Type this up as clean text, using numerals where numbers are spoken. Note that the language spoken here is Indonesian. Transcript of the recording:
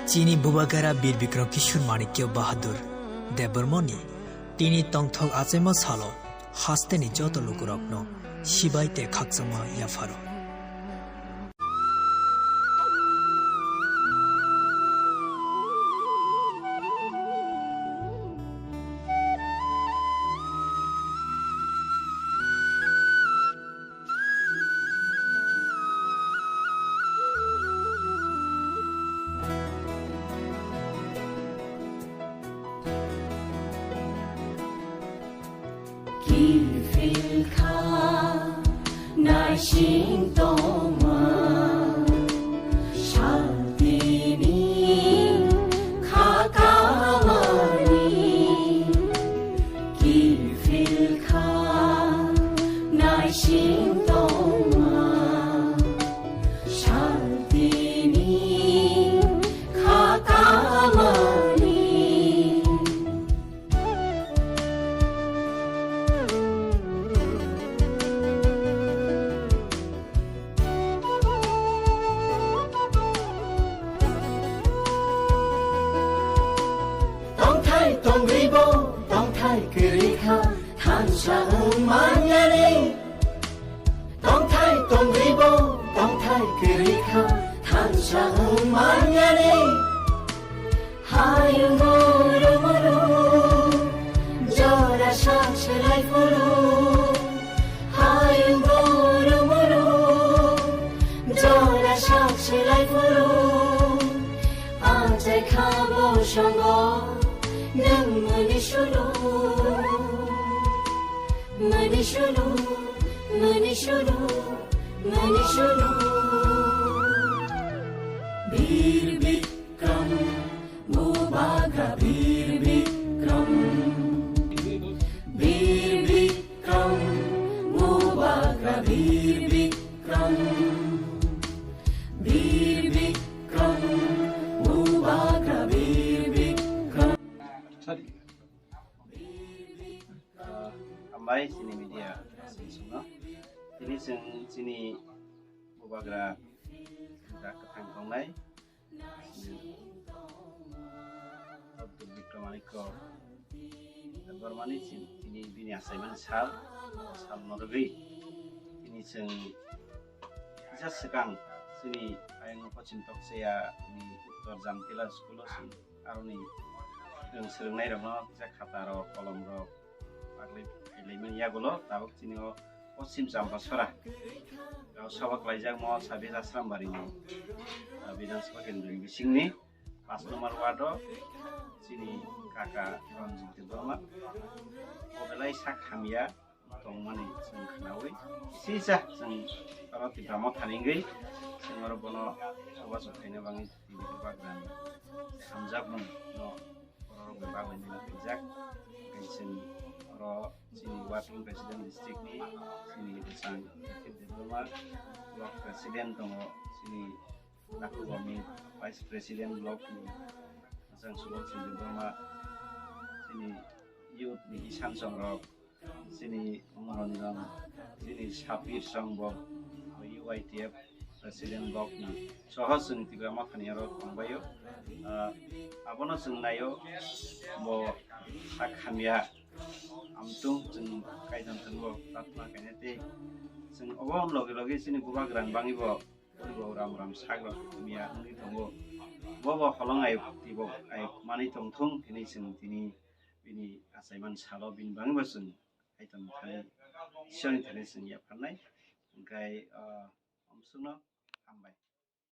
चीनी बुबागारा बीर विक्रम किशोर माणिक्य बाहादुर देबबर्मनी तिनी तंगथक आचेमा सालो हास्तेनि जत लोकरत्न सिबाइते खाकसमा याफारो Ambai sini media semua. Ini sini bubagra dah ketang kongai. Abdul Bikram Manikko. Bermani sini bini assignment sal norgi. Ini bisa sekang sini ayang cintok saya ini Uttar Jantila sekolah sini. Aruni yang sering naik ramah saya kata roh kolom roh. Agli yagulo tabuk sini posim sampas farah. Kalau sabak lajang mau sabit asram baringo. Bidan sebagian dari bising nih. Pas nomor wado sini kakak Ranjit Dibama. Obelai sak hamia tong mani sing kenawi. Sisa sing kalau tidak mau taninggi sing marobono coba sokainya bangi di bagian hamzak no orang berbagai jenis bijak sing sini wakil presiden distrik ni sini desang diploma blok presiden tunggu sini laku kami vice presiden blok ni asang surat sini diploma sini youth ni isan songrok sini mengonjang sini sapir songbok UITF presiden blok ni sohos sini tiga makan yaro pembayo abono sengnayo bo sakhamya amtung jeng kaitan tenggo tatma kanete jeng obon logi sini bubagrang bangi bo ram sagro mia ngi tenggo bo holong ayo tibo ayo mani tongtung ini sing tini bini asaiman salo bin bangi bo sing kaitan thani sioni thani sing ya phanai engkai amsuno ambai